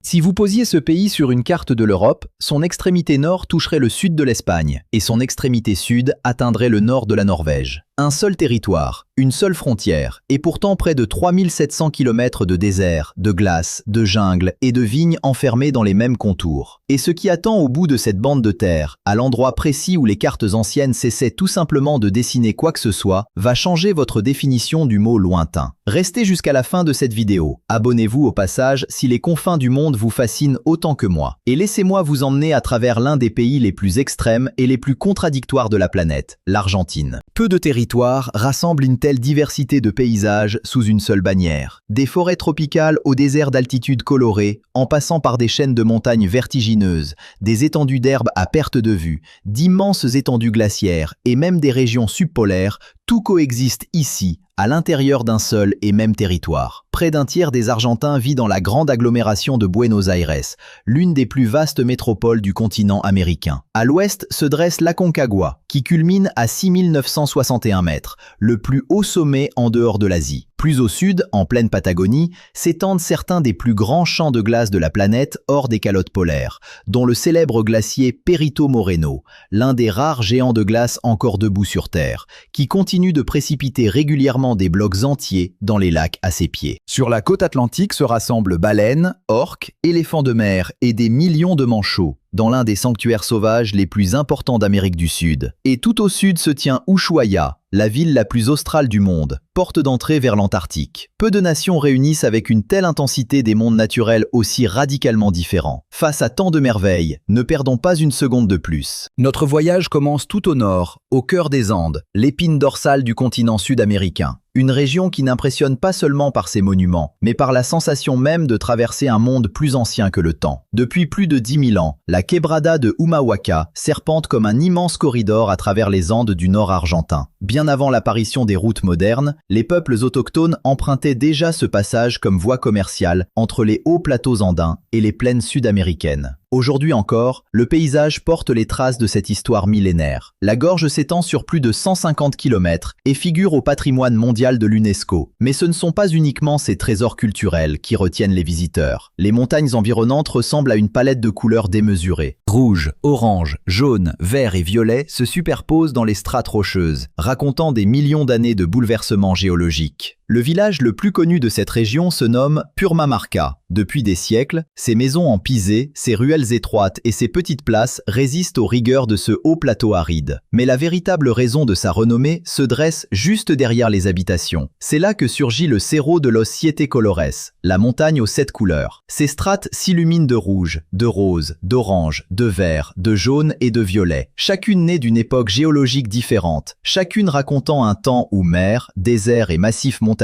Si vous posiez ce pays sur une carte de l'Europe, son extrémité nord toucherait le sud de l'Espagne et son extrémité sud atteindrait le nord de la Norvège. Un seul territoire, une seule frontière, et pourtant près de 3700 km de désert, de glace, de jungle et de vignes enfermés dans les mêmes contours. Et ce qui attend au bout de cette bande de terre, à l'endroit précis où les cartes anciennes cessaient tout simplement de dessiner quoi que ce soit, va changer votre définition du mot lointain. Restez jusqu'à la fin de cette vidéo. Abonnez-vous au passage si les confins du monde vous fascinent autant que moi. Et laissez-moi vous emmener à travers l'un des pays les plus extrêmes et les plus contradictoires de la planète, l'Argentine. Peu de territoires rassemblent une telle diversité de paysages sous une seule bannière. Des forêts tropicales aux déserts d'altitude colorés, en passant par des chaînes de montagnes vertigineuses, des étendues d'herbe à perte de vue, d'immenses étendues glaciaires et même des régions subpolaires, tout coexiste ici, à l'intérieur d'un seul et même territoire. Près d'un tiers des Argentins vit dans la grande agglomération de Buenos Aires, l'une des plus vastes métropoles du continent américain. À l'ouest se dresse l'Aconcagua, qui culmine à 6961 mètres, le plus haut sommet en dehors de l'Asie. Plus au sud, en pleine Patagonie, s'étendent certains des plus grands champs de glace de la planète hors des calottes polaires, dont le célèbre glacier Perito Moreno, l'un des rares géants de glace encore debout sur Terre, qui continue de précipiter régulièrement des blocs entiers dans les lacs à ses pieds. Sur la côte atlantique se rassemblent baleines, orques, éléphants de mer et des millions de manchots, dans l'un des sanctuaires sauvages les plus importants d'Amérique du Sud. Et tout au sud se tient Ushuaia, la ville la plus australe du monde, porte d'entrée vers l'Antarctique. Peu de nations réunissent avec une telle intensité des mondes naturels aussi radicalement différents. Face à tant de merveilles, ne perdons pas une seconde de plus. Notre voyage commence tout au nord, au cœur des Andes, l'épine dorsale du continent sud-américain. Une région qui n'impressionne pas seulement par ses monuments, mais par la sensation même de traverser un monde plus ancien que le temps. Depuis plus de 10 000 ans, la quebrada de Humahuaca serpente comme un immense corridor à travers les Andes du nord argentin. Bien avant l'apparition des routes modernes, les peuples autochtones empruntaient déjà ce passage comme voie commerciale entre les hauts plateaux andins et les plaines sud-américaines. Aujourd'hui encore, le paysage porte les traces de cette histoire millénaire. La gorge s'étend sur plus de 150 km et figure au patrimoine mondial de l'UNESCO. Mais ce ne sont pas uniquement ces trésors culturels qui retiennent les visiteurs. Les montagnes environnantes ressemblent à une palette de couleurs démesurées. Rouge, orange, jaune, vert et violet se superposent dans les strates rocheuses, racontant des millions d'années de bouleversements géologiques. Le village le plus connu de cette région se nomme Purmamarca. Depuis des siècles, ses maisons en pisé, ses ruelles étroites et ses petites places résistent aux rigueurs de ce haut plateau aride. Mais la véritable raison de sa renommée se dresse juste derrière les habitations. C'est là que surgit le Cerro de los Siete Colores, la montagne aux 7 couleurs. Ces strates s'illuminent de rouge, de rose, d'orange, de vert, de jaune et de violet. Chacune née d'une époque géologique différente, chacune racontant un temps où mer, désert et massifs montagneux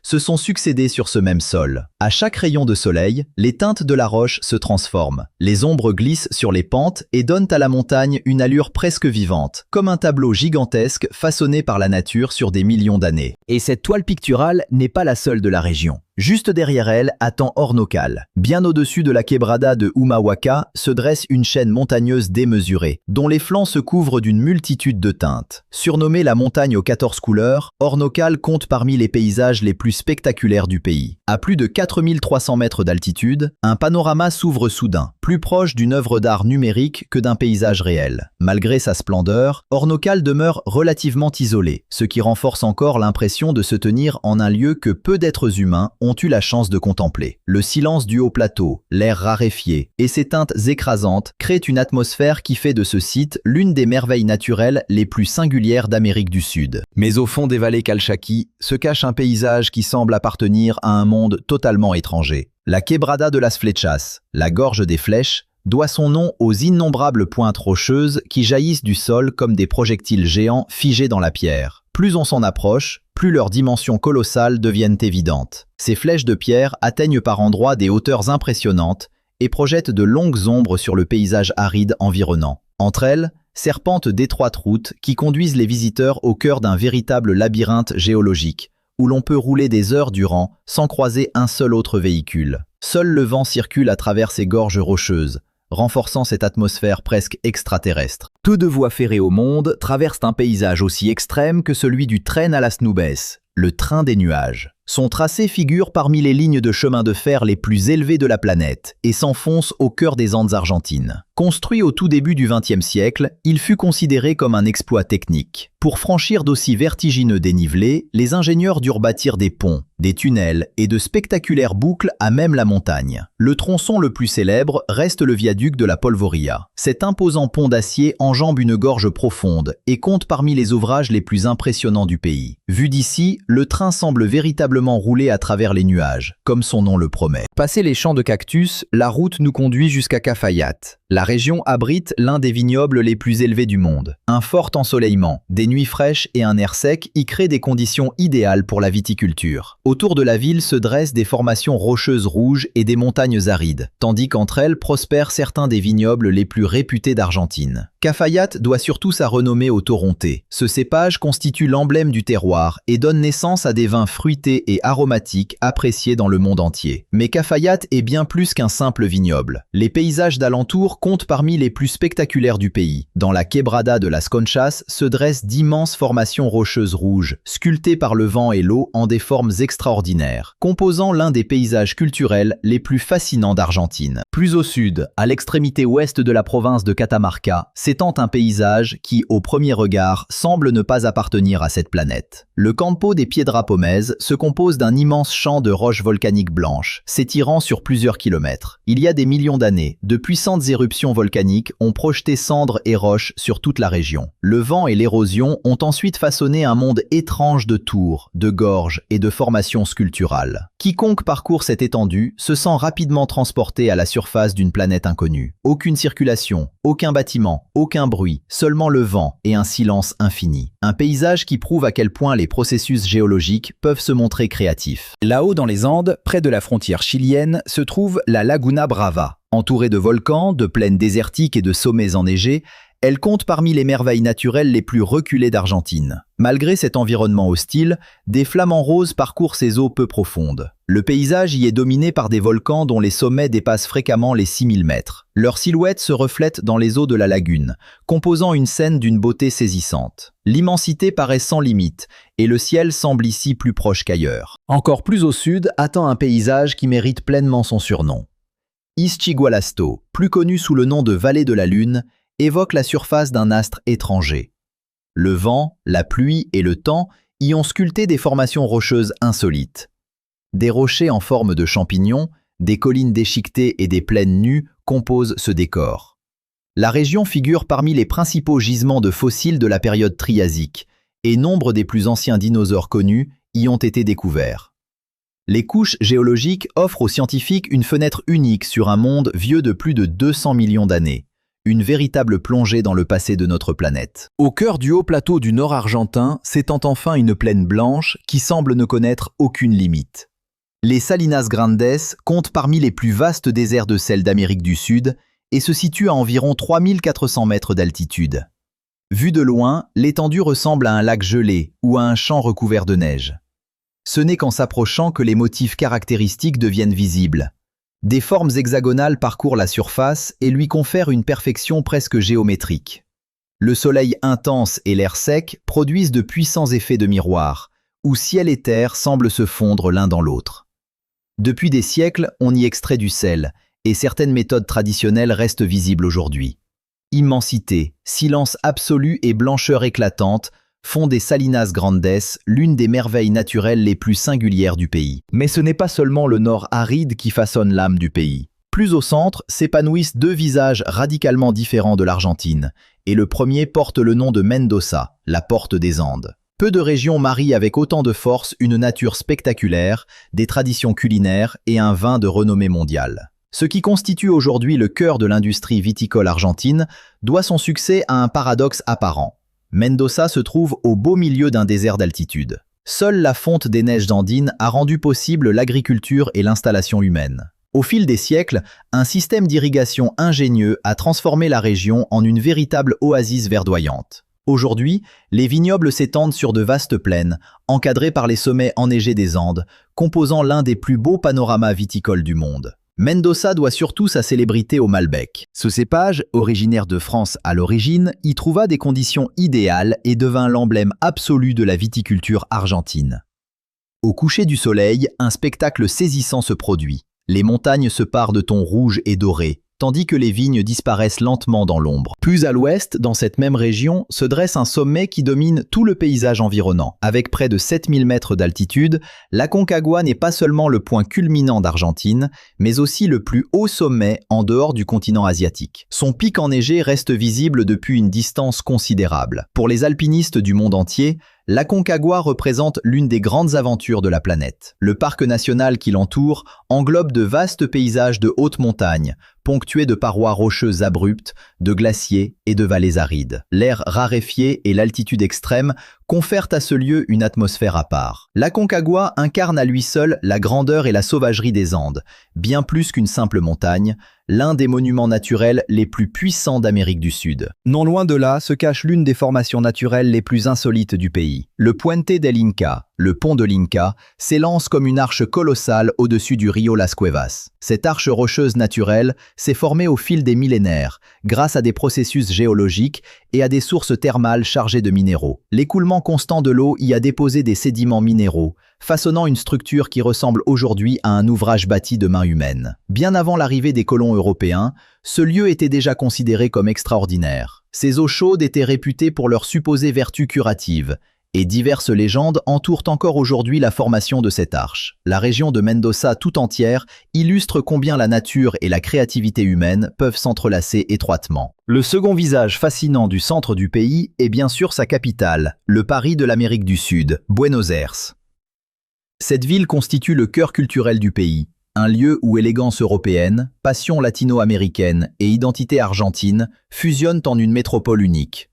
se sont succédés sur ce même sol. À chaque rayon de soleil, les teintes de la roche se transforment. Les ombres glissent sur les pentes et donnent à la montagne une allure presque vivante, comme un tableau gigantesque façonné par la nature sur des millions d'années. Et cette toile picturale n'est pas la seule de la région. Juste derrière elle attend Hornocal. Bien au-dessus de la quebrada de Humahuaca se dresse une chaîne montagneuse démesurée, dont les flancs se couvrent d'une multitude de teintes. Surnommée la montagne aux 14 couleurs, Hornocal compte parmi les paysages les plus spectaculaires du pays. À plus de 4300 mètres d'altitude, un panorama s'ouvre soudain, plus proche d'une œuvre d'art numérique que d'un paysage réel. Malgré sa splendeur, Hornocal demeure relativement isolé, ce qui renforce encore l'impression de se tenir en un lieu que peu d'êtres humains ont eu la chance de contempler. Le silence du haut plateau, l'air raréfié et ses teintes écrasantes créent une atmosphère qui fait de ce site l'une des merveilles naturelles les plus singulières d'Amérique du Sud. Mais au fond des vallées Calchaquí se cache un paysage qui semble appartenir à un monde totalement étranger. La quebrada de las Flechas, la gorge des flèches, doit son nom aux innombrables pointes rocheuses qui jaillissent du sol comme des projectiles géants figés dans la pierre. Plus on s'en approche, plus leurs dimensions colossales deviennent évidentes. Ces flèches de pierre atteignent par endroits des hauteurs impressionnantes et projettent de longues ombres sur le paysage aride environnant. Entre elles, serpentent d'étroites routes qui conduisent les visiteurs au cœur d'un véritable labyrinthe géologique, où l'on peut rouler des heures durant sans croiser un seul autre véhicule. Seul le vent circule à travers ces gorges rocheuses, renforçant cette atmosphère presque extraterrestre. Peu de voies ferrées au monde traversent un paysage aussi extrême que celui du Tren a las Nubes, le train des nuages. Son tracé figure parmi les lignes de chemin de fer les plus élevées de la planète et s'enfonce au cœur des Andes argentines. Construit au tout début du XXe siècle, il fut considéré comme un exploit technique. Pour franchir d'aussi vertigineux dénivelés, les ingénieurs durent bâtir des ponts, des tunnels et de spectaculaires boucles à même la montagne. Le tronçon le plus célèbre reste le viaduc de la Polvoria. Cet imposant pont d'acier enjambe une gorge profonde et compte parmi les ouvrages les plus impressionnants du pays. Vu d'ici, le train semble véritablement rouler à travers les nuages, comme son nom le promet. Passé les champs de cactus, la route nous conduit jusqu'à Cafayate. La région abrite l'un des vignobles les plus élevés du monde. Un fort ensoleillement, des nuits fraîches et un air sec y créent des conditions idéales pour la viticulture. Autour de la ville se dressent des formations rocheuses rouges et des montagnes arides, tandis qu'entre elles prospèrent certains des vignobles les plus réputés d'Argentine. Cafayate doit surtout sa renommée au Toronté. Ce cépage constitue l'emblème du terroir et donne naissance à des vins fruités et aromatiques appréciés dans le monde entier. Mais Cafayate est bien plus qu'un simple vignoble. Les paysages d'alentour comptent parmi les plus spectaculaires du pays. Dans la quebrada de las Conchas se dressent d'immenses formations rocheuses rouges, sculptées par le vent et l'eau en des formes extraordinaires, composant l'un des paysages culturels les plus fascinants d'Argentine. Plus au sud, à l'extrémité ouest de la province de Catamarca, s'étend un paysage qui, au premier regard, semble ne pas appartenir à cette planète. Le Campo des Piedras Pómez se compose d'un immense champ de roches volcaniques blanches, s'étirant sur plusieurs kilomètres. Il y a des millions d'années, de puissantes éruptions volcaniques ont projeté cendres et roches sur toute la région. Le vent et l'érosion ont ensuite façonné un monde étrange de tours, de gorges et de formations sculpturales. Quiconque parcourt cette étendue se sent rapidement transporté à la surface d'une planète inconnue. Aucune circulation, aucun bâtiment, aucun bruit, seulement le vent et un silence infini. Un paysage qui prouve à quel point les processus géologiques peuvent se montrer créatifs. Là-haut dans les Andes, près de la frontière chilienne, se trouve la Laguna Brava. Entourée de volcans, de plaines désertiques et de sommets enneigés, elle compte parmi les merveilles naturelles les plus reculées d'Argentine. Malgré cet environnement hostile, des flamants roses parcourent ces eaux peu profondes. Le paysage y est dominé par des volcans dont les sommets dépassent fréquemment les 6000 mètres. Leur silhouette se reflète dans les eaux de la lagune, composant une scène d'une beauté saisissante. L'immensité paraît sans limite, et le ciel semble ici plus proche qu'ailleurs. Encore plus au sud attend un paysage qui mérite pleinement son surnom. Ischigualasto, plus connu sous le nom de Vallée de la Lune, évoque la surface d'un astre étranger. Le vent, la pluie et le temps y ont sculpté des formations rocheuses insolites. Des rochers en forme de champignons, des collines déchiquetées et des plaines nues composent ce décor. La région figure parmi les principaux gisements de fossiles de la période triasique, et nombre des plus anciens dinosaures connus y ont été découverts. Les couches géologiques offrent aux scientifiques une fenêtre unique sur un monde vieux de plus de 200 millions d'années. Une véritable plongée dans le passé de notre planète. Au cœur du haut plateau du nord argentin s'étend enfin une plaine blanche qui semble ne connaître aucune limite. Les Salinas Grandes comptent parmi les plus vastes déserts de sel d'Amérique du Sud et se situent à environ 3400 mètres d'altitude. Vu de loin, l'étendue ressemble à un lac gelé ou à un champ recouvert de neige. Ce n'est qu'en s'approchant que les motifs caractéristiques deviennent visibles. Des formes hexagonales parcourent la surface et lui confèrent une perfection presque géométrique. Le soleil intense et l'air sec produisent de puissants effets de miroir, où ciel et terre semblent se fondre l'un dans l'autre. Depuis des siècles, on y extrait du sel, et certaines méthodes traditionnelles restent visibles aujourd'hui. Immensité, silence absolu et blancheur éclatante font des Salinas Grandes l'une des merveilles naturelles les plus singulières du pays. Mais ce n'est pas seulement le nord aride qui façonne l'âme du pays. Plus au centre s'épanouissent deux visages radicalement différents de l'Argentine, et le premier porte le nom de Mendoza, la porte des Andes. Peu de régions marient avec autant de force une nature spectaculaire, des traditions culinaires et un vin de renommée mondiale. Ce qui constitue aujourd'hui le cœur de l'industrie viticole argentine doit son succès à un paradoxe apparent. Mendoza se trouve au beau milieu d'un désert d'altitude. Seule la fonte des neiges andines a rendu possible l'agriculture et l'installation humaine. Au fil des siècles, un système d'irrigation ingénieux a transformé la région en une véritable oasis verdoyante. Aujourd'hui, les vignobles s'étendent sur de vastes plaines, encadrées par les sommets enneigés des Andes, composant l'un des plus beaux panoramas viticoles du monde. Mendoza doit surtout sa célébrité au Malbec. Ce cépage, originaire de France à l'origine, y trouva des conditions idéales et devint l'emblème absolu de la viticulture argentine. Au coucher du soleil, un spectacle saisissant se produit. Les montagnes se parent de tons rouges et dorés, tandis que les vignes disparaissent lentement dans l'ombre. Plus à l'ouest, dans cette même région, se dresse un sommet qui domine tout le paysage environnant. Avec près de 7000 mètres d'altitude, l'Aconcagua n'est pas seulement le point culminant d'Argentine, mais aussi le plus haut sommet en dehors du continent asiatique. Son pic enneigé reste visible depuis une distance considérable. Pour les alpinistes du monde entier, l'Aconcagua représente l'une des grandes aventures de la planète. Le parc national qui l'entoure englobe de vastes paysages de haute montagne, ponctués de parois rocheuses abruptes, de glaciers et de vallées arides. L'air raréfié et l'altitude extrême confèrent à ce lieu une atmosphère à part. L'Aconcagua incarne à lui seul la grandeur et la sauvagerie des Andes, bien plus qu'une simple montagne, l'un des monuments naturels les plus puissants d'Amérique du Sud. Non loin de là se cache l'une des formations naturelles les plus insolites du pays. Le Puente del Inca, le pont de l'Inca, s'élance comme une arche colossale au-dessus du rio Las Cuevas. Cette arche rocheuse naturelle s'est formée au fil des millénaires, grâce à des processus géologiques et à des sources thermales chargées de minéraux. L'écoulement constant de l'eau y a déposé des sédiments minéraux, façonnant une structure qui ressemble aujourd'hui à un ouvrage bâti de main humaine. Bien avant l'arrivée des colons européens, ce lieu était déjà considéré comme extraordinaire. Ses eaux chaudes étaient réputées pour leurs supposées vertus curatives, et diverses légendes entourent encore aujourd'hui la formation de cette arche. La région de Mendoza tout entière illustre combien la nature et la créativité humaine peuvent s'entrelacer étroitement. Le second visage fascinant du centre du pays est bien sûr sa capitale, le Paris de l'Amérique du Sud, Buenos Aires. Cette ville constitue le cœur culturel du pays, un lieu où élégance européenne, passion latino-américaine et identité argentine fusionnent en une métropole unique.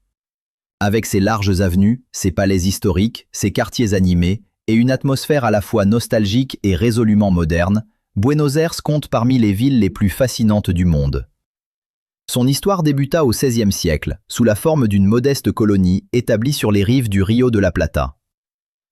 Avec ses larges avenues, ses palais historiques, ses quartiers animés et une atmosphère à la fois nostalgique et résolument moderne, Buenos Aires compte parmi les villes les plus fascinantes du monde. Son histoire débuta au XVIe siècle, sous la forme d'une modeste colonie établie sur les rives du Rio de la Plata.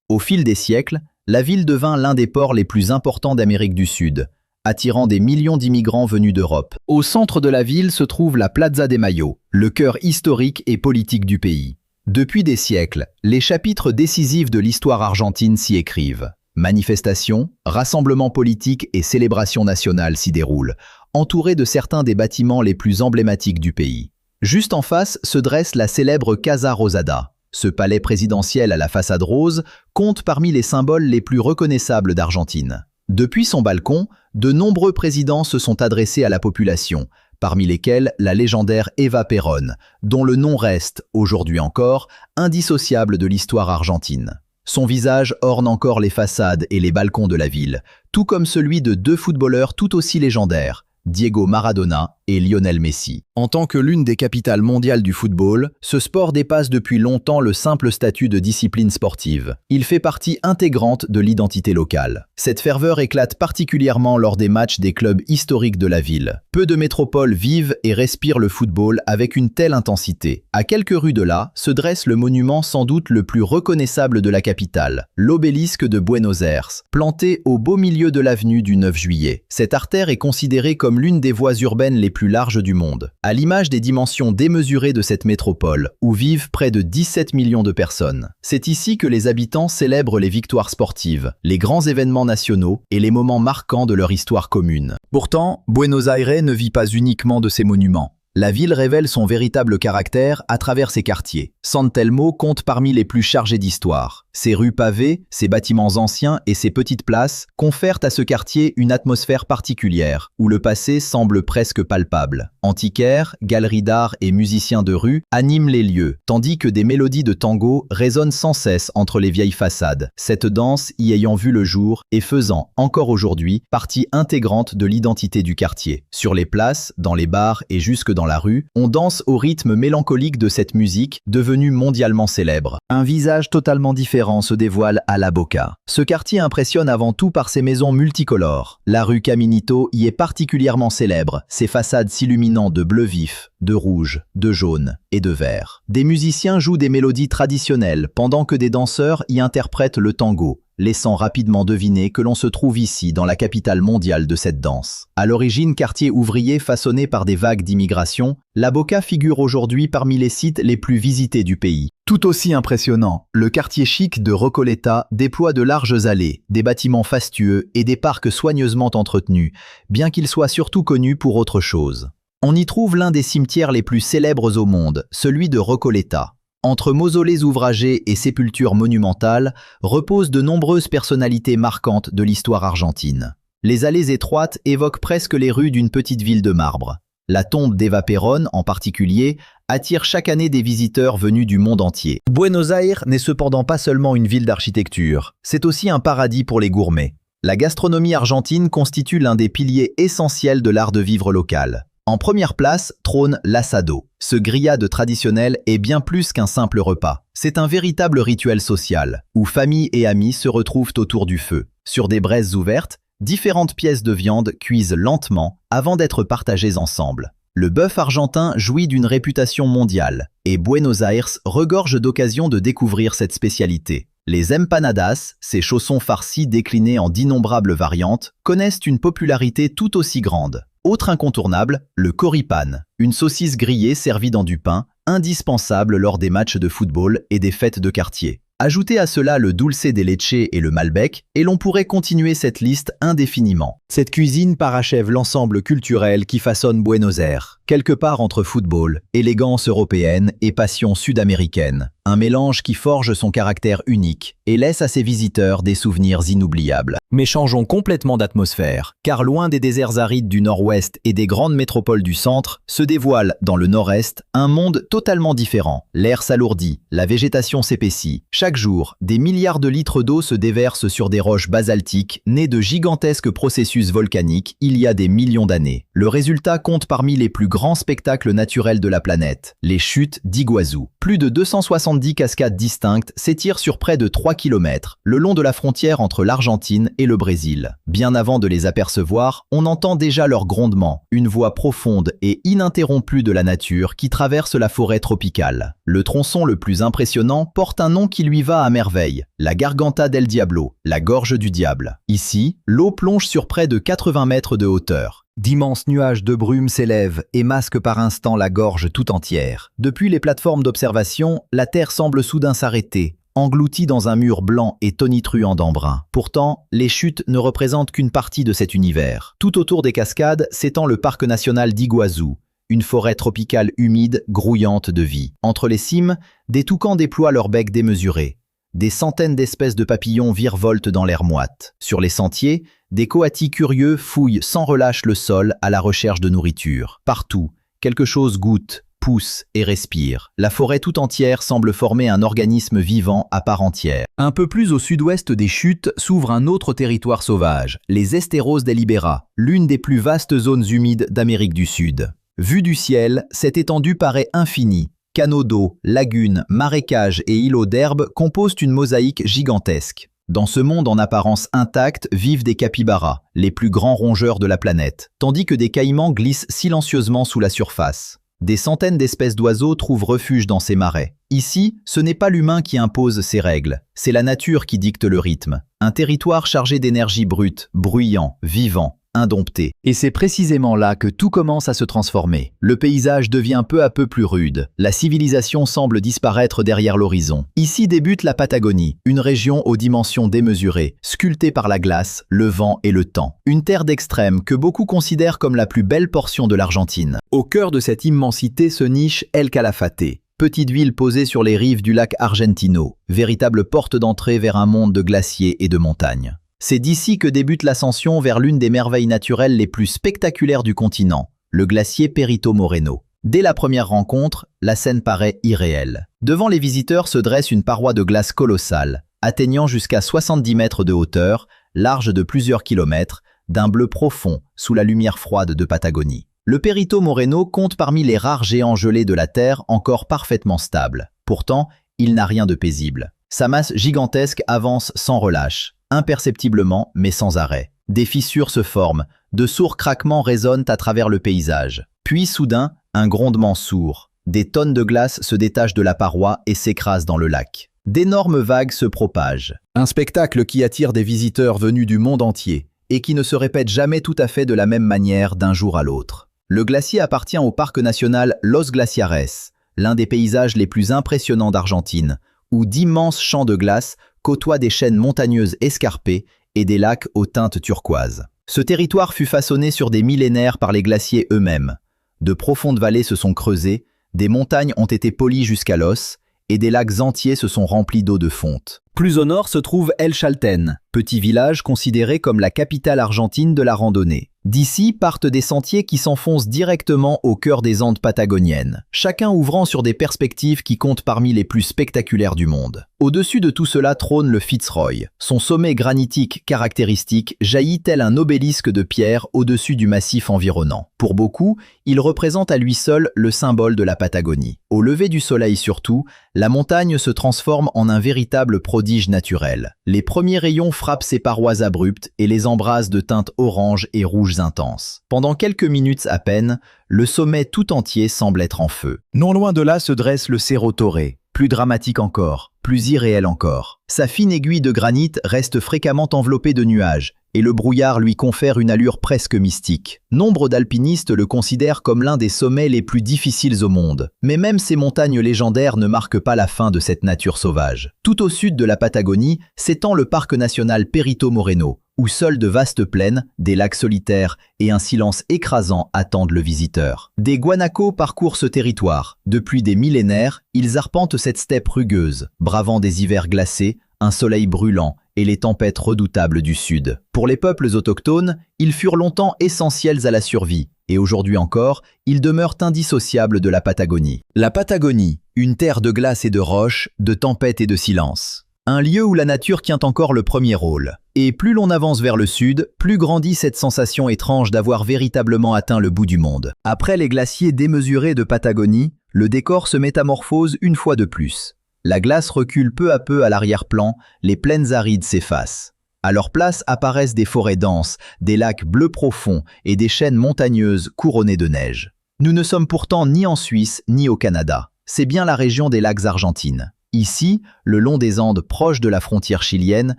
Au fil des siècles, la ville devint l'un des ports les plus importants d'Amérique du Sud, attirant des millions d'immigrants venus d'Europe. Au centre de la ville se trouve la Plaza de Mayo, le cœur historique et politique du pays. Depuis des siècles, les chapitres décisifs de l'histoire argentine s'y écrivent. Manifestations, rassemblements politiques et célébrations nationales s'y déroulent, entourés de certains des bâtiments les plus emblématiques du pays. Juste en face se dresse la célèbre Casa Rosada. Ce palais présidentiel à la façade rose compte parmi les symboles les plus reconnaissables d'Argentine. Depuis son balcon, de nombreux présidents se sont adressés à la population, parmi lesquels la légendaire Eva Perón, dont le nom reste, aujourd'hui encore, indissociable de l'histoire argentine. Son visage orne encore les façades et les balcons de la ville, tout comme celui de deux footballeurs tout aussi légendaires, Diego Maradona et Lionel Messi. En tant que l'une des capitales mondiales du football, ce sport dépasse depuis longtemps le simple statut de discipline sportive. Il fait partie intégrante de l'identité locale. Cette ferveur éclate particulièrement lors des matchs des clubs historiques de la ville. Peu de métropoles vivent et respirent le football avec une telle intensité. À quelques rues de là, se dresse le monument sans doute le plus reconnaissable de la capitale, l'obélisque de Buenos Aires, planté au beau milieu de l'avenue du 9 juillet. Cette artère est considérée comme l'une des voies urbaines les plus larges du monde, à l'image des dimensions démesurées de cette métropole, où vivent près de 17 millions de personnes. C'est ici que les habitants célèbrent les victoires sportives, les grands événements nationaux et les moments marquants de leur histoire commune. Pourtant, Buenos Aires ne vit pas uniquement de ses monuments. La ville révèle son véritable caractère à travers ses quartiers. San Telmo compte parmi les plus chargés d'histoire. Ses rues pavées, ses bâtiments anciens et ses petites places confèrent à ce quartier une atmosphère particulière, où le passé semble presque palpable. Antiquaires, galeries d'art et musiciens de rue animent les lieux, tandis que des mélodies de tango résonnent sans cesse entre les vieilles façades, cette danse y ayant vu le jour et faisant, encore aujourd'hui, partie intégrante de l'identité du quartier. Sur les places, dans les bars et jusque dans la rue, on danse au rythme mélancolique de cette musique devenue mondialement célèbre. Un visage totalement différent se dévoile à La Boca. Ce quartier impressionne avant tout par ses maisons multicolores. La rue Caminito y est particulièrement célèbre, ses façades s'illuminant de bleu vif, de rouge, de jaune et de vert. Des musiciens jouent des mélodies traditionnelles pendant que des danseurs y interprètent le tango, laissant rapidement deviner que l'on se trouve ici dans la capitale mondiale de cette danse. À l'origine quartier ouvrier façonné par des vagues d'immigration, la Boca figure aujourd'hui parmi les sites les plus visités du pays. Tout aussi impressionnant, le quartier chic de Recoleta déploie de larges allées, des bâtiments fastueux et des parcs soigneusement entretenus, bien qu'il soit surtout connu pour autre chose. On y trouve l'un des cimetières les plus célèbres au monde, celui de Recoleta. Entre mausolées ouvragés et sépultures monumentales, reposent de nombreuses personnalités marquantes de l'histoire argentine. Les allées étroites évoquent presque les rues d'une petite ville de marbre. La tombe d'Eva Perón, en particulier, attire chaque année des visiteurs venus du monde entier. Buenos Aires n'est cependant pas seulement une ville d'architecture, c'est aussi un paradis pour les gourmets. La gastronomie argentine constitue l'un des piliers essentiels de l'art de vivre local. En première place trône l'assado. Ce grillade traditionnel est bien plus qu'un simple repas. C'est un véritable rituel social, où famille et amis se retrouvent autour du feu. Sur des braises ouvertes, différentes pièces de viande cuisent lentement avant d'être partagées ensemble. Le bœuf argentin jouit d'une réputation mondiale, et Buenos Aires regorge d'occasions de découvrir cette spécialité. Les empanadas, ces chaussons farcis déclinés en d'innombrables variantes, connaissent une popularité tout aussi grande. Autre incontournable, le choripan, une saucisse grillée servie dans du pain, indispensable lors des matchs de football et des fêtes de quartier. Ajoutez à cela le dulce de leche et le Malbec, et l'on pourrait continuer cette liste indéfiniment. Cette cuisine parachève l'ensemble culturel qui façonne Buenos Aires, quelque part entre football, élégance européenne et passion sud-américaine. Un mélange qui forge son caractère unique et laisse à ses visiteurs des souvenirs inoubliables. Mais changeons complètement d'atmosphère, car loin des déserts arides du nord-ouest et des grandes métropoles du centre, se dévoile, dans le nord-est, un monde totalement différent. L'air s'alourdit, la végétation s'épaissit. Chaque jour, des milliards de litres d'eau se déversent sur des roches basaltiques, nées de gigantesques processus volcaniques il y a des millions d'années. Le résultat compte parmi les plus grands spectacles naturels de la planète, les chutes d'Iguazú. Plus de 270 cascades distinctes s'étirent sur près de 3 km, le long de la frontière entre l'Argentine et le Brésil. Bien avant de les apercevoir, on entend déjà leur grondement, une voix profonde et ininterrompue de la nature qui traverse la forêt tropicale. Le tronçon le plus impressionnant porte un nom qui lui va à merveille, la Garganta del Diablo, la gorge du diable. Ici, l'eau plonge sur près de 80 mètres de hauteur. D'immenses nuages de brume s'élèvent et masquent par instants la gorge tout entière. Depuis les plateformes d'observation, la Terre semble soudain s'arrêter, engloutie dans un mur blanc et tonitruant d'embrun. Pourtant, les chutes ne représentent qu'une partie de cet univers. Tout autour des cascades s'étend le parc national d'Iguazú, une forêt tropicale humide, grouillante de vie. Entre les cimes, des toucans déploient leurs becs démesurés. Des centaines d'espèces de papillons virevoltent dans l'air moite. Sur les sentiers, des coatis curieux fouillent sans relâche le sol à la recherche de nourriture. Partout, quelque chose goûte, pousse et respire. La forêt tout entière semble former un organisme vivant à part entière. Un peu plus au sud-ouest des chutes s'ouvre un autre territoire sauvage, les Esteros del Iberá, l'une des plus vastes zones humides d'Amérique du Sud. Vue du ciel, cette étendue paraît infinie. Canaux d'eau, lagunes, marécages et îlots d'herbe composent une mosaïque gigantesque. Dans ce monde en apparence intact vivent des capybaras, les plus grands rongeurs de la planète, tandis que des caïmans glissent silencieusement sous la surface. Des centaines d'espèces d'oiseaux trouvent refuge dans ces marais. Ici, ce n'est pas l'humain qui impose ses règles, c'est la nature qui dicte le rythme. Un territoire chargé d'énergie brute, bruyant, vivant, indompté. Et c'est précisément là que tout commence à se transformer. Le paysage devient peu à peu plus rude. La civilisation semble disparaître derrière l'horizon. Ici débute la Patagonie, une région aux dimensions démesurées, sculptée par la glace, le vent et le temps. Une terre d'extrême que beaucoup considèrent comme la plus belle portion de l'Argentine. Au cœur de cette immensité se niche El Calafate, petite ville posée sur les rives du lac Argentino, véritable porte d'entrée vers un monde de glaciers et de montagnes. C'est d'ici que débute l'ascension vers l'une des merveilles naturelles les plus spectaculaires du continent, le glacier Perito Moreno. Dès la première rencontre, la scène paraît irréelle. Devant les visiteurs se dresse une paroi de glace colossale, atteignant jusqu'à 70 mètres de hauteur, large de plusieurs kilomètres, d'un bleu profond sous la lumière froide de Patagonie. Le Perito Moreno compte parmi les rares géants gelés de la Terre encore parfaitement stables. Pourtant, il n'a rien de paisible. Sa masse gigantesque avance sans relâche, imperceptiblement mais sans arrêt. Des fissures se forment, de sourds craquements résonnent à travers le paysage. Puis soudain, un grondement sourd. Des tonnes de glace se détachent de la paroi et s'écrasent dans le lac. D'énormes vagues se propagent. Un spectacle qui attire des visiteurs venus du monde entier et qui ne se répète jamais tout à fait de la même manière d'un jour à l'autre. Le glacier appartient au parc national Los Glaciares, l'un des paysages les plus impressionnants d'Argentine, où d'immenses champs de glace côtoient des chaînes montagneuses escarpées et des lacs aux teintes turquoises. Ce territoire fut façonné sur des millénaires par les glaciers eux-mêmes. De profondes vallées se sont creusées, des montagnes ont été polies jusqu'à l'os, et des lacs entiers se sont remplis d'eau de fonte. Plus au nord se trouve El Chaltén, petit village considéré comme la capitale argentine de la randonnée. D'ici partent des sentiers qui s'enfoncent directement au cœur des Andes patagoniennes, chacun ouvrant sur des perspectives qui comptent parmi les plus spectaculaires du monde. Au-dessus de tout cela trône le Fitzroy. Son sommet granitique caractéristique jaillit tel un obélisque de pierre au-dessus du massif environnant. Pour beaucoup, il représente à lui seul le symbole de la Patagonie. Au lever du soleil surtout, la montagne se transforme en un véritable prodige naturel. Les premiers rayons frappent ses parois abruptes et les embrasent de teintes orange et rouges intenses. Pendant quelques minutes à peine, le sommet tout entier semble être en feu. Non loin de là se dresse le Cerro Torre, plus dramatique encore, plus irréel encore. Sa fine aiguille de granit reste fréquemment enveloppée de nuages, et le brouillard lui confère une allure presque mystique. Nombre d'alpinistes le considèrent comme l'un des sommets les plus difficiles au monde. Mais même ces montagnes légendaires ne marquent pas la fin de cette nature sauvage. Tout au sud de la Patagonie s'étend le parc national Perito Moreno, où seules de vastes plaines, des lacs solitaires et un silence écrasant attendent le visiteur. Des guanacos parcourent ce territoire. Depuis des millénaires, ils arpentent cette steppe rugueuse, bravant des hivers glacés, un soleil brûlant et les tempêtes redoutables du sud. Pour les peuples autochtones, ils furent longtemps essentiels à la survie, et aujourd'hui encore, ils demeurent indissociables de la Patagonie. La Patagonie, une terre de glace et de roches, de tempêtes et de silence. Un lieu où la nature tient encore le premier rôle. Et plus l'on avance vers le sud, plus grandit cette sensation étrange d'avoir véritablement atteint le bout du monde. Après les glaciers démesurés de Patagonie, le décor se métamorphose une fois de plus. La glace recule peu à peu à l'arrière-plan, les plaines arides s'effacent. À leur place apparaissent des forêts denses, des lacs bleus profonds et des chaînes montagneuses couronnées de neige. Nous ne sommes pourtant ni en Suisse ni au Canada. C'est bien la région des lacs argentines. Ici, le long des Andes proches de la frontière chilienne,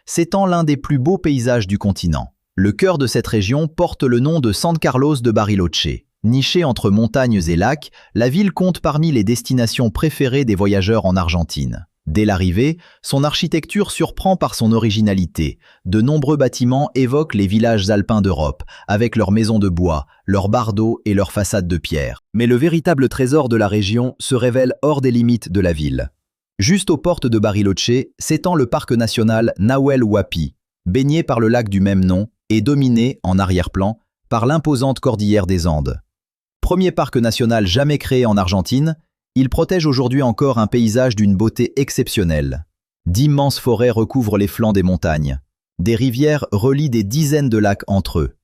s'étend l'un des plus beaux paysages du continent. Le cœur de cette région porte le nom de San Carlos de Bariloche. Nichée entre montagnes et lacs, la ville compte parmi les destinations préférées des voyageurs en Argentine. Dès l'arrivée, son architecture surprend par son originalité. De nombreux bâtiments évoquent les villages alpins d'Europe, avec leurs maisons de bois, leurs bardeaux et leurs façades de pierre. Mais le véritable trésor de la région se révèle hors des limites de la ville. Juste aux portes de Bariloche s'étend le parc national Nahuel Huapi, baigné par le lac du même nom et dominé, en arrière-plan, par l'imposante cordillère des Andes. Premier parc national jamais créé en Argentine, il protège aujourd'hui encore un paysage d'une beauté exceptionnelle. D'immenses forêts recouvrent les flancs des montagnes. Des rivières relient des dizaines de lacs entre eux.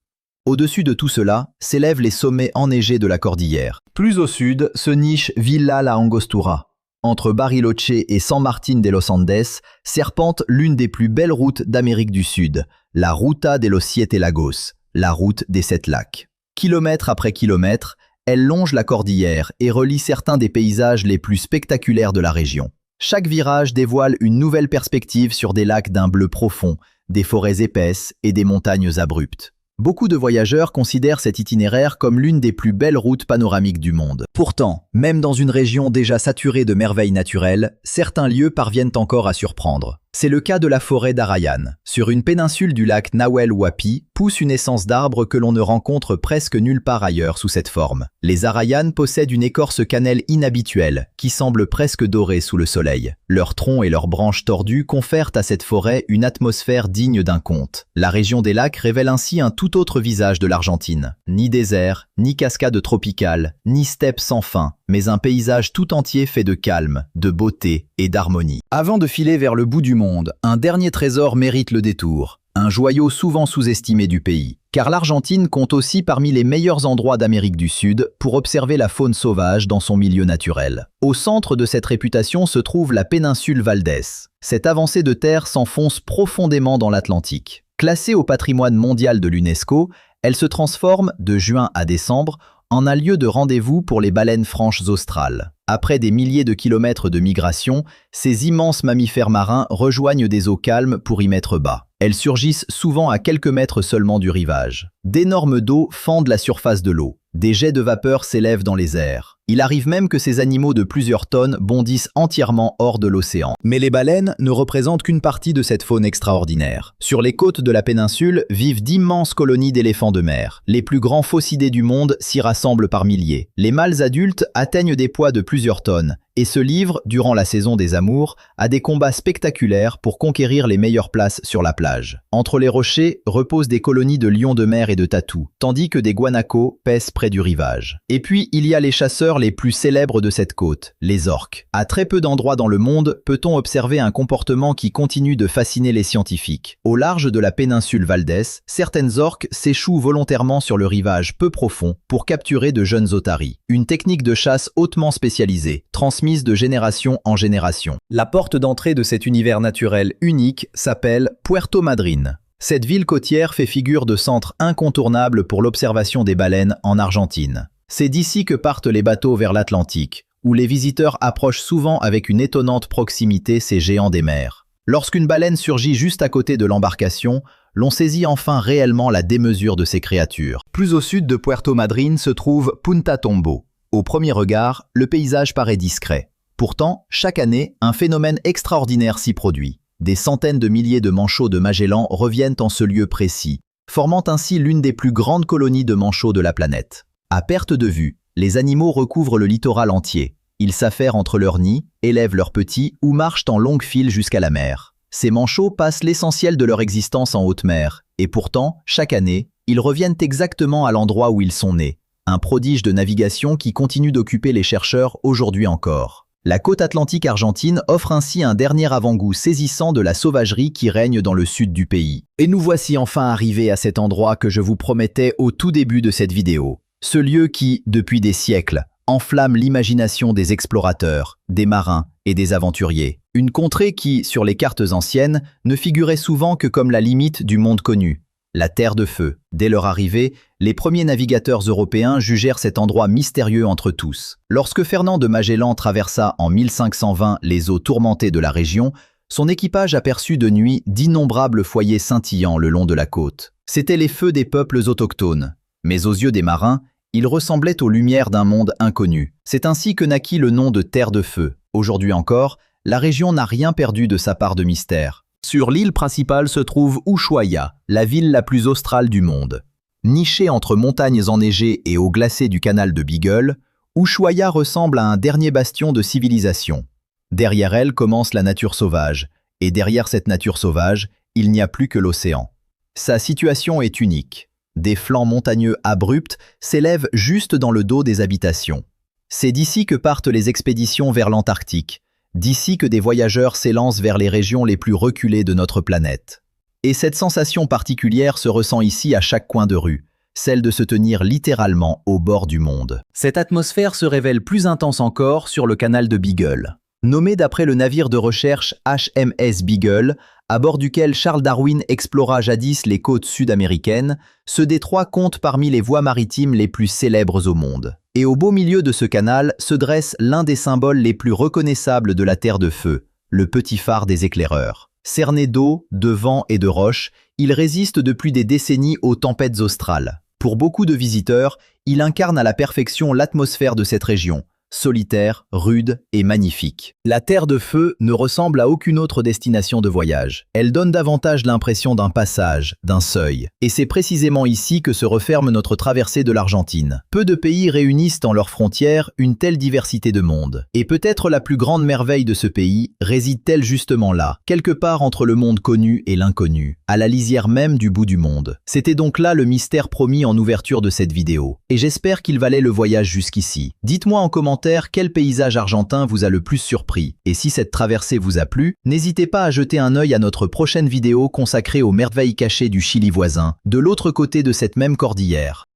Au-dessus de tout cela s'élèvent les sommets enneigés de la cordillère. Plus au sud se niche Villa La Angostura. Entre Bariloche et San Martín de los Andes serpente l'une des plus belles routes d'Amérique du Sud, la Ruta de los Siete Lagos, la route des 7 lacs. Kilomètre après kilomètre, elle longe la cordillère et relie certains des paysages les plus spectaculaires de la région. Chaque virage dévoile une nouvelle perspective sur des lacs d'un bleu profond, des forêts épaisses et des montagnes abruptes. Beaucoup de voyageurs considèrent cet itinéraire comme l'une des plus belles routes panoramiques du monde. Pourtant, même dans une région déjà saturée de merveilles naturelles, certains lieux parviennent encore à surprendre. C'est le cas de la forêt d'Arrayán. Sur une péninsule du lac Nahuel Huapi pousse une essence d'arbre que l'on ne rencontre presque nulle part ailleurs sous cette forme. Les Arrayanes possèdent une écorce cannelle inhabituelle, qui semble presque dorée sous le soleil. Leurs troncs et leurs branches tordues confèrent à cette forêt une atmosphère digne d'un conte. La région des lacs révèle ainsi un tout autre visage de l'Argentine. Ni désert, ni cascade tropicale, ni steppe sans fin, mais un paysage tout entier fait de calme, de beauté et d'harmonie. Avant de filer vers le bout du monde, un dernier trésor mérite le détour, un joyau souvent sous-estimé du pays. Car l'Argentine compte aussi parmi les meilleurs endroits d'Amérique du Sud pour observer la faune sauvage dans son milieu naturel. Au centre de cette réputation se trouve la péninsule Valdés. Cette avancée de terre s'enfonce profondément dans l'Atlantique. Classée au patrimoine mondial de l'UNESCO, elle se transforme, de juin à décembre, en un lieu de rendez-vous pour les baleines franches australes. Après des milliers de kilomètres de migration, ces immenses mammifères marins rejoignent des eaux calmes pour y mettre bas. Elles surgissent souvent à quelques mètres seulement du rivage. D'énormes dos fendent la surface de l'eau. Des jets de vapeur s'élèvent dans les airs. Il arrive même que ces animaux de plusieurs tonnes bondissent entièrement hors de l'océan. Mais les baleines ne représentent qu'une partie de cette faune extraordinaire. Sur les côtes de la péninsule vivent d'immenses colonies d'éléphants de mer. Les plus grands faucidés du monde s'y rassemblent par milliers. Les mâles adultes atteignent des poids de plusieurs tonnes et se livrent, durant la saison des amours, à des combats spectaculaires pour conquérir les meilleures places sur la plage. Entre les rochers reposent des colonies de lions de mer et de tatous, tandis que des guanacos paissent près du rivage. Et puis, il y a les chasseurs les plus célèbres de cette côte, les orques. À très peu d'endroits dans le monde, peut-on observer un comportement qui continue de fasciner les scientifiques. Au large de la péninsule Valdés, certaines orques s'échouent volontairement sur le rivage peu profond pour capturer de jeunes otaries. Une technique de chasse hautement spécialisée, transmise de génération en génération. La porte d'entrée de cet univers naturel unique s'appelle Puerto Madryn. Cette ville côtière fait figure de centre incontournable pour l'observation des baleines en Argentine. C'est d'ici que partent les bateaux vers l'Atlantique, où les visiteurs approchent souvent avec une étonnante proximité ces géants des mers. Lorsqu'une baleine surgit juste à côté de l'embarcation, l'on saisit enfin réellement la démesure de ces créatures. Plus au sud de Puerto Madryn se trouve Punta Tombo. Au premier regard, le paysage paraît discret. Pourtant, chaque année, un phénomène extraordinaire s'y produit. Des centaines de milliers de manchots de Magellan reviennent en ce lieu précis, formant ainsi l'une des plus grandes colonies de manchots de la planète. À perte de vue, les animaux recouvrent le littoral entier. Ils s'affairent entre leurs nids, élèvent leurs petits ou marchent en longue file jusqu'à la mer. Ces manchots passent l'essentiel de leur existence en haute mer, et pourtant, chaque année, ils reviennent exactement à l'endroit où ils sont nés. Un prodige de navigation qui continue d'occuper les chercheurs aujourd'hui encore. La côte atlantique argentine offre ainsi un dernier avant-goût saisissant de la sauvagerie qui règne dans le sud du pays. Et nous voici enfin arrivés à cet endroit que je vous promettais au tout début de cette vidéo. Ce lieu qui, depuis des siècles, enflamme l'imagination des explorateurs, des marins et des aventuriers. Une contrée qui, sur les cartes anciennes, ne figurait souvent que comme la limite du monde connu. La Terre de Feu. Dès leur arrivée, les premiers navigateurs européens jugèrent cet endroit mystérieux entre tous. Lorsque Fernand de Magellan traversa en 1520 les eaux tourmentées de la région, son équipage aperçut de nuit d'innombrables foyers scintillants le long de la côte. C'étaient les feux des peuples autochtones. Mais aux yeux des marins, ils ressemblaient aux lumières d'un monde inconnu. C'est ainsi que naquit le nom de Terre de Feu. Aujourd'hui encore, la région n'a rien perdu de sa part de mystère. Sur l'île principale se trouve Ushuaia, la ville la plus australe du monde. Nichée entre montagnes enneigées et eaux glacées du canal de Beagle, Ushuaia ressemble à un dernier bastion de civilisation. Derrière elle commence la nature sauvage, et derrière cette nature sauvage, il n'y a plus que l'océan. Sa situation est unique. Des flancs montagneux abrupts s'élèvent juste dans le dos des habitations. C'est d'ici que partent les expéditions vers l'Antarctique. D'ici que des voyageurs s'élancent vers les régions les plus reculées de notre planète. Et cette sensation particulière se ressent ici à chaque coin de rue, celle de se tenir littéralement au bord du monde. Cette atmosphère se révèle plus intense encore sur le canal de Beagle. Nommé d'après le navire de recherche HMS Beagle, à bord duquel Charles Darwin explora jadis les côtes sud-américaines, ce détroit compte parmi les voies maritimes les plus célèbres au monde. Et au beau milieu de ce canal se dresse l'un des symboles les plus reconnaissables de la Terre de Feu, le petit phare des éclaireurs. Cerné d'eau, de vent et de roches, il résiste depuis des décennies aux tempêtes australes. Pour beaucoup de visiteurs, il incarne à la perfection l'atmosphère de cette région, solitaire, rude et magnifique. La Terre de Feu ne ressemble à aucune autre destination de voyage. Elle donne davantage l'impression d'un passage, d'un seuil. Et c'est précisément ici que se referme notre traversée de l'Argentine. Peu de pays réunissent dans leurs frontières une telle diversité de monde. Et peut-être la plus grande merveille de ce pays réside-t-elle justement là, quelque part entre le monde connu et l'inconnu, à la lisière même du bout du monde. C'était donc là le mystère promis en ouverture de cette vidéo. Et j'espère qu'il valait le voyage jusqu'ici. Dites-moi en commentaire quel paysage argentin vous a le plus surpris. Et si cette traversée vous a plu, n'hésitez pas à jeter un œil à notre prochaine vidéo consacrée aux merveilles cachées du Chili voisin, de l'autre côté de cette même cordillère.